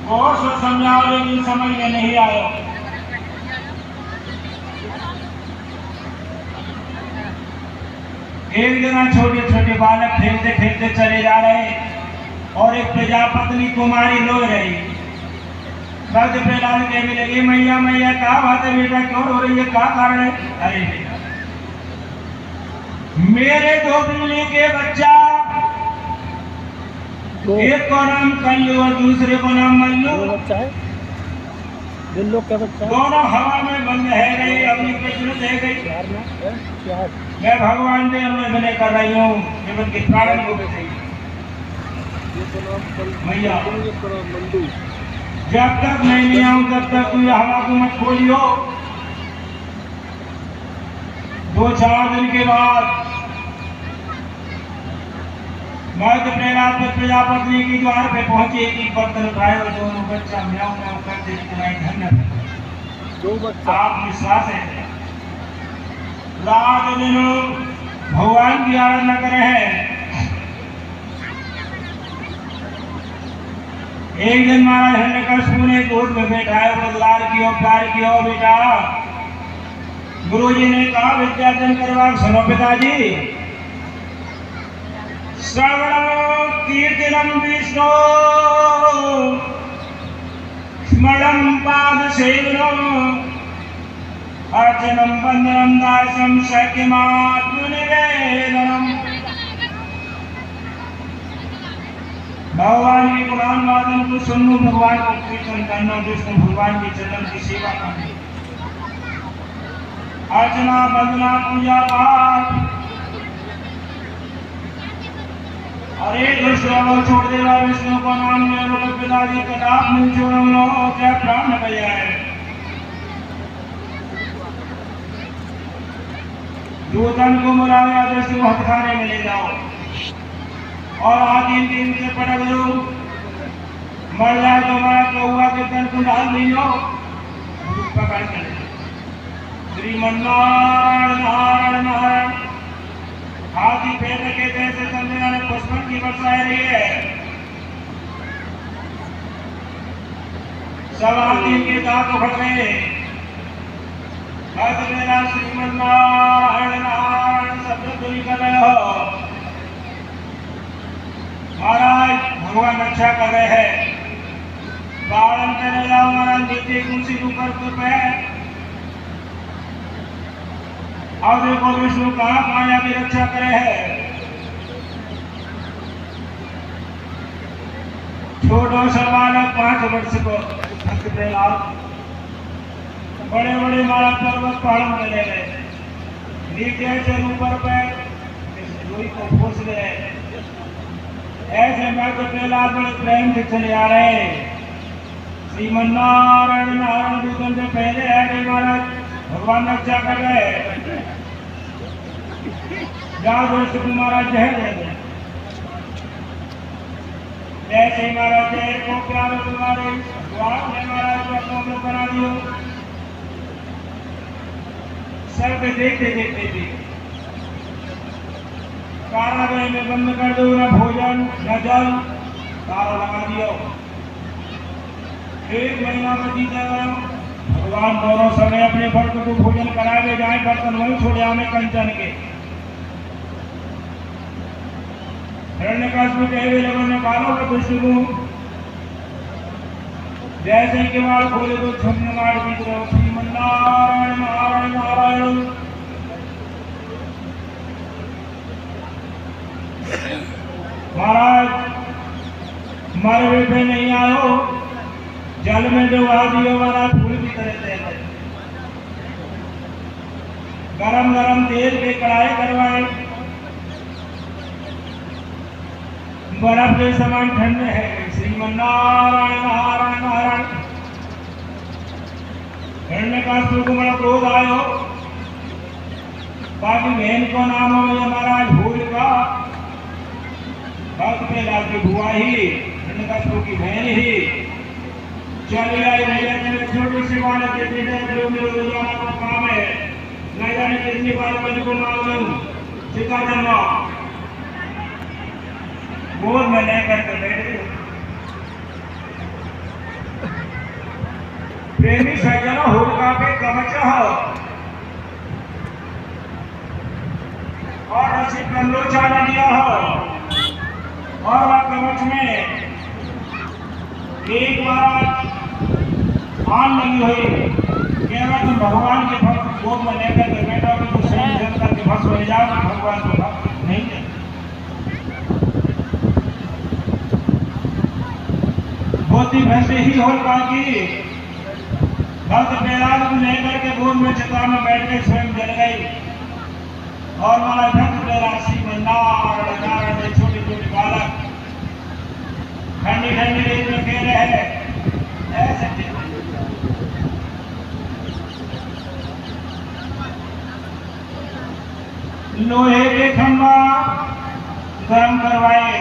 Speaker 1: और सो समझाओ लेकिन समझ में नहीं आयो। एक दिन छोटे छोटे बालक खेलते खेलते चले जा रहे और एक प्रजापत्नी कुमारी रो रही। भक्त प्रहलाद कहने लगे मैया मैया क्या बात है बेटा, क्यों रो रही है, क्या कारण है? अरे बेटा मेरे 2 बिल्ली के बच्चा, एक को नाम कल्लू और दूसरे को नाम मल्लू।
Speaker 2: बच्चा है बिल्लो का बच्चा,
Speaker 1: दोनों हवा में बंद है गई, अपनी प्रचलित है गई। मैं भगवान से अनुमति कर रही हूँ जीवन के प्राण को बचाइए मैया। जब तक मैं नहीं आऊं तब तक तू हवा को मत खोलियो। 2-4 दिन के बाद भक्त प्रहलाद प्रजापति की द्वार पे पहुंचे। एक बर्तन उठाए और दोनों बच्चा म्याऊं म्याऊं करते धन्य।
Speaker 2: 2 बच्चा
Speaker 1: आप विश्वास है रात दिन भगवान की आराधना करे हैं। एक दिन महाराज हिरण्यकश्यप ने गोद में बैठाए और दुलार कियो प्यार कियो बेटा। गुरुजी ने कहा विद्यार्जन करवा सुनो पिताजी। श्रवणं कीर्तनं विष्णु स्मरणं पादसेवनम् अर्चनं वन्दनं दास्यं शक्यमात्मनिवेदनम्। भगवान के गुणान वादन को सुनो, भगवान को कीर्तन करना, विष्णु भगवान के चरण की सेवा करनी, अर्चना वंदना पूजा पाठ। अरे दुष्ट छोड़ देगा विष्णु को नाम ले लो पिताजी कटाप मुझ छोड़ो लो क्या प्राण भैया है। दूतन को बुलाया विष्णु हथखाने में ले जाओ और आदिन दिन से पटक दो। मर जाए तो हमारा कौआ के तन को डाल दीजिए पकड़ कर। श्रीमन्नारायण नारायण नारायण। हाथी पैर के जैसे चंद्रमा ने पुष्पन की बरसाई रही है। सब हाथी के दांत उखड़ गए। भक्त मेरा श्रीमन्नारायण नारायण शब्द ध्वनि कर रहे हो। महाराज भगवान रक्षा कर रहे हैं। पालन करे जाओ महाराज नीचे कुर्सी ऊपर को पैर। और देखो विष्णु कहा माया की रक्षा करे है। छोटो सा बालक 5 वर्ष को भक्त प्रहलाद बड़े बड़े मारा पर्वत पहाड़ में ले गए, नीचे से ऊपर पे लोही को फूस गए। ऐसे मैं तो प्रहलाद बड़े प्रेम से चले आ रहे। श्रीमन नारायण नारायण दूतन से पहले है कि महाराज भगवान रक्षा कर गए। दोस्त महाराज जहर दे गए। जैसे ही महाराज जहर को प्यार तुम्हारे भगवान ने महाराज को अपनों में बना दियो। सब देखते देखते भी कारागृह में बंद कर दो, न भोजन न जल, ताला लगा दियो। 1 महीना में जीते गए। भगवान दोनों समय अपने भक्त को भोजन कराए जाए, बर्तन वहीं छोड़े हमें कंचन के। हिरण्यकश्यप कहे हुए लोगों ने कालों को विष्णु को जैसे ही केवाड़ खोले तो छुपने मार बीत रहे। श्रीमन नारायण नारायण नारायण। महाराज मरवे पे नहीं आयो, जल में डुबा दियो महाराज, फूल की तरह तैर। गरम गरम तेल के कढ़ाई करवाए, बर्फ के समान ठंडे है। श्रीमन नारायण नारायण नारायण। हिरण्यकश्यप को बड़ा क्रोध आयो। बाकी बहन को नाम हो गया महाराज होलिका, भक्त प्रहलाद की बुआ ही, हिरण्यकश्यप की बहन ही। चली आई भैया छोटी सी बालक के जो मेरे रोजाना का काम है, न जाने कितनी बार मैं को मालूम सीता जन्मा गोद में लेकर के बैठे। प्रेमी सज्जनों होलिका के कवच और रसी कंलोचा दिया हो, और वह कवच में एक बार आन लगी हुई। केवल तुम भगवान के भक्त गोद में लेकर के बैठो तो स्वयं जल करके भस्म हो जाओ, भगवान को भक्त नहीं है। होती वैसे ही होलिका की भक्त प्रहलाद को लेकर के गोद में चिता में बैठ के स्वयं जल गई। और हमारा भक्त प्रहलाद श्रीमन नारायण नारायण छोटे छोटे बालक ठंडी ठंडी रेत में खेल रहे हैं। ऐसे लोहे के खंभा गर्म करवाए,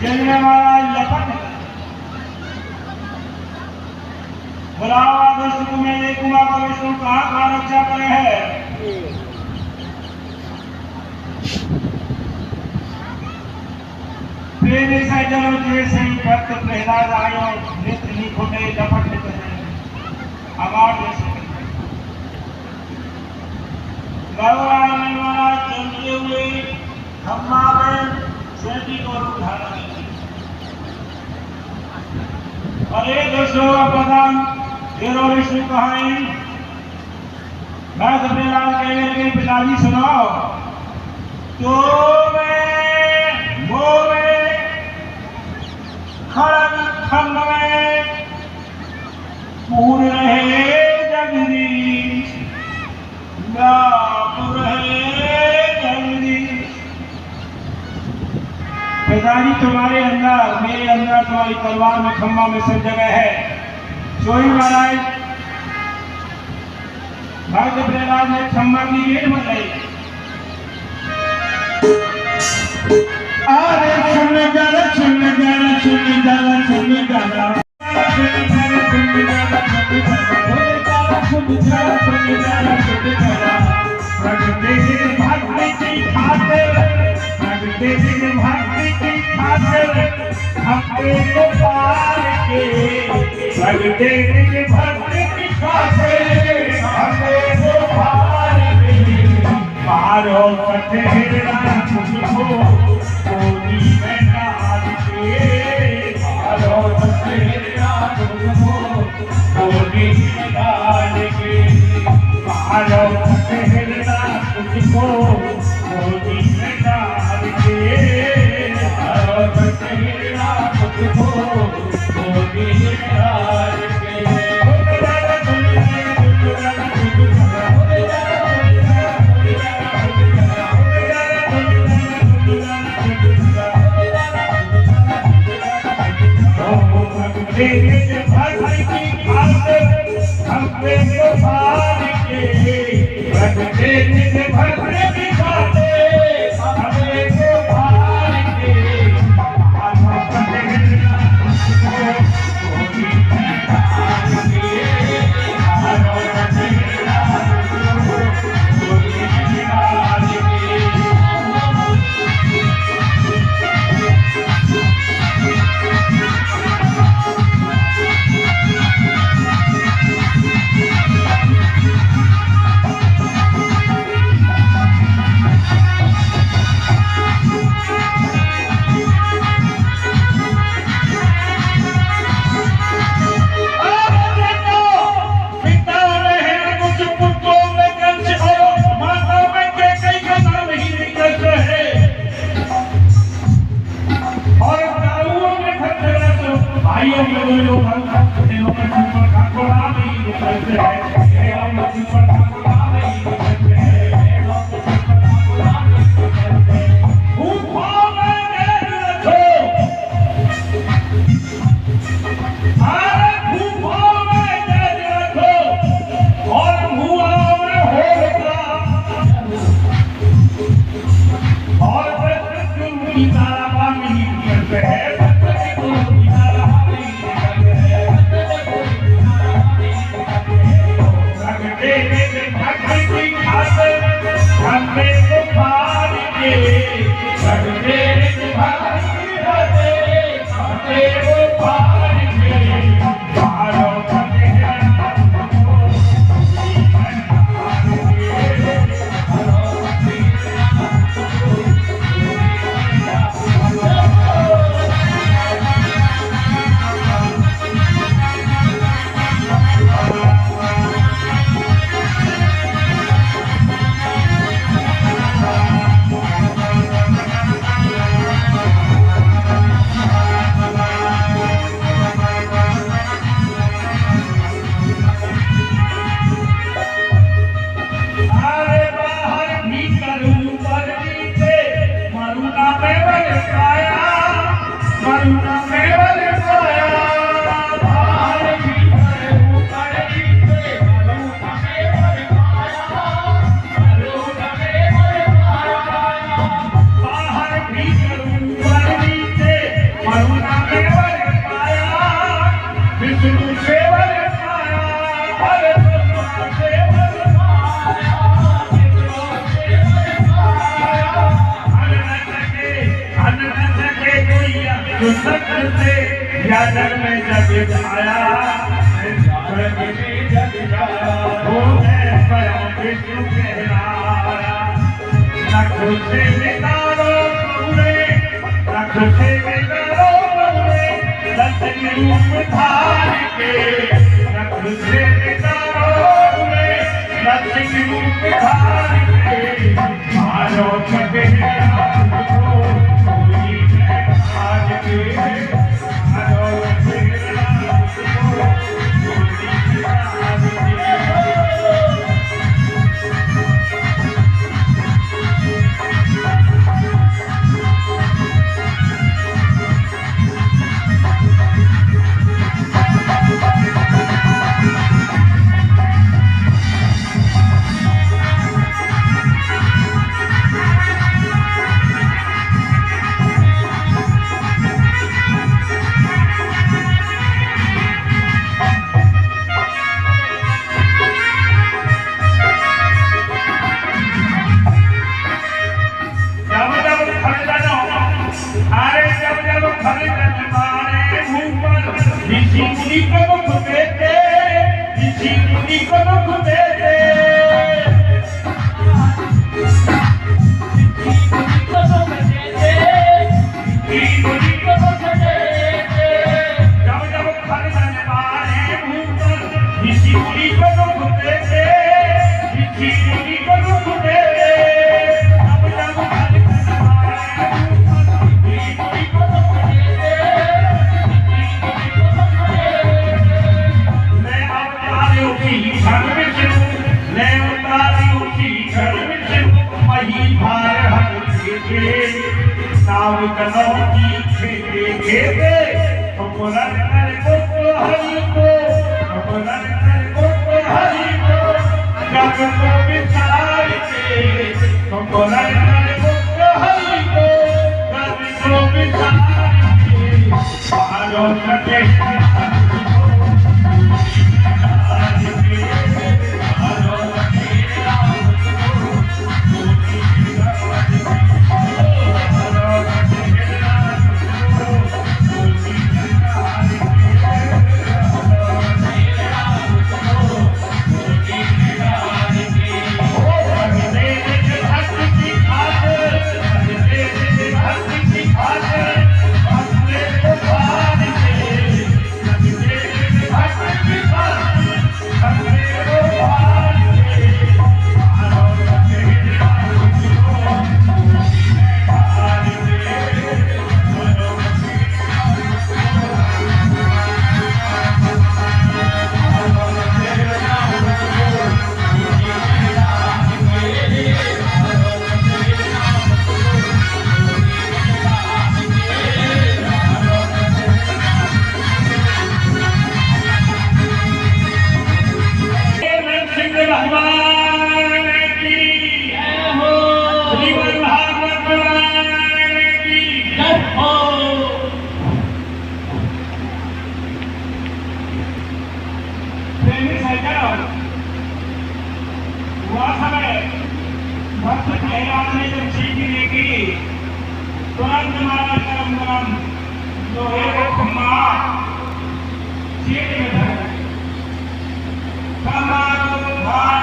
Speaker 1: जिनमें महाराज लपट बुलावा विष्णु में एक कुमार का विष्णु कहाँ रक्षा करे है। प्रेमी सज्जनों जैसे भक्त प्रहलाद आयो, नित्य निखुटे लपट आवाज भगवान ने महाराज चलते हुए खम्मा में सेठी को उठाना। अरे दोस्तों प्रधान तेरो विष्णु कहाँ है? मैं तो प्रहलाद कह रहे पिताजी सुनाओ। तो मैं वो में खड़ग खंड में पूर्ण रहे जगदीश, पिताजी तुम्हारे अंदर मेरे अंदर तुम्हारी तलवार में खंभा में सब जगह है। सोई महाराज भक्त प्रहलाद ने खंभा की गेट बनाई। अरे सुन जरा सुन जरा सुन जरा सुन जरा प्रगटे भक्ति की खातिर, प्रगटे भक्ति की खातिर हमको को पार के, प्रगटे भक्ति की खातिर हमको पार के। पारो कठेरा तुझको कोनी में डाल के, पारो कठेरा तुझको कोनी में डाल के, पारो कठेरा तुझको कोनी में डाल के, पारो कठेरा तुझको कोनी में डाल के। निज भक्ति की खातिर हमने को भार के रखते निज भक्ति की खातिर हमने को भार के जग में जग आया जग में जग आया वो है स्वयं विष्णु कहलाया नख से निकालो पूरे नख से निकालो पूरे दर्शन रूप धार के नख से निकालो पूरे दर्शन रूप धार के मारो छठे आज के तुरंत मारा करम करम लोहे को खम्मा सीट में धर खम्मा को भार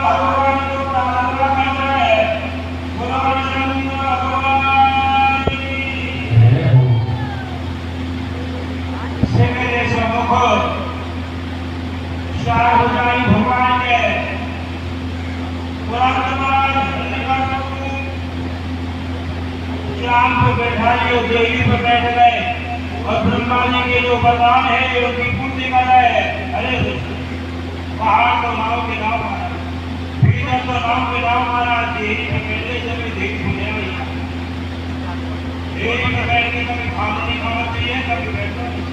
Speaker 1: भगवान को प्रार्थना कर रहे भगवान से मेरे सम्मुख शाह हो जाई भगवान के तुरंत मारा शाम को बैठाई और देवी पर बैठ गए और ब्रह्मा जी के जो वरदान है जो उनकी पूर्ति कर रहे। अरे पहाड़ तो नाव के नाव मारा, भीतर तो नाव के नाव मारा, देवी में बैठे जब देवी भूले भैया देवी में बैठ के कभी खाना नहीं खाना चाहिए, कभी बैठना नहीं।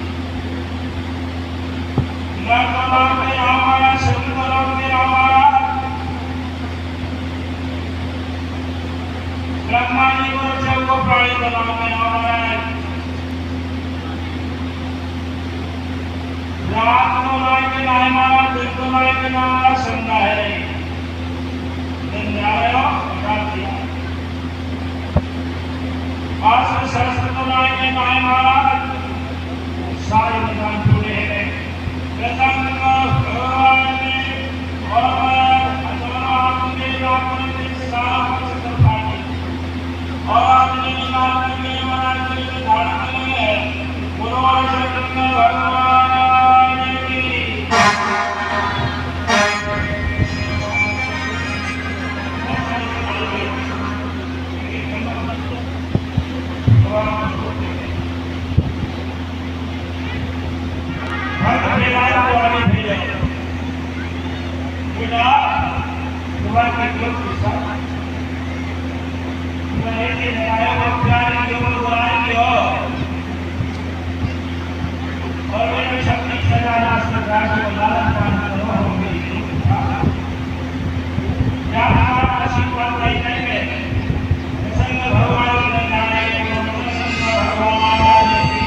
Speaker 1: नर तो नाव के नाव मारा, शत्रु तो नाव के नाव मारा, ब्रह्मा जी को रक्षा को प्राणी बनाओ में नाम है। रात को लाए के नाम मारा, दिन को लाए के नाम संगा है। दिन जा रहे हो रात दिया। आज शस्त्र को लाए के नाम मारा, सारे निदान पूरे हैं। प्रथम भगवान ने और आपने आपने सारा और आपने निकाल के मना के धारण करेंगे गुरु और शरण भगवान की भक्त भेलाए को आगे भेजे बेटा तुम्हारे के लोग गुस्सा मैंने आया वो प्यार के ऊपर बुलाएंगे और मेरे शक्ति सजाना सरकार को लालच पाने को होगी क्या हमारा आशीर्वाद नहीं देंगे संग भगवान ने जाने भगवान की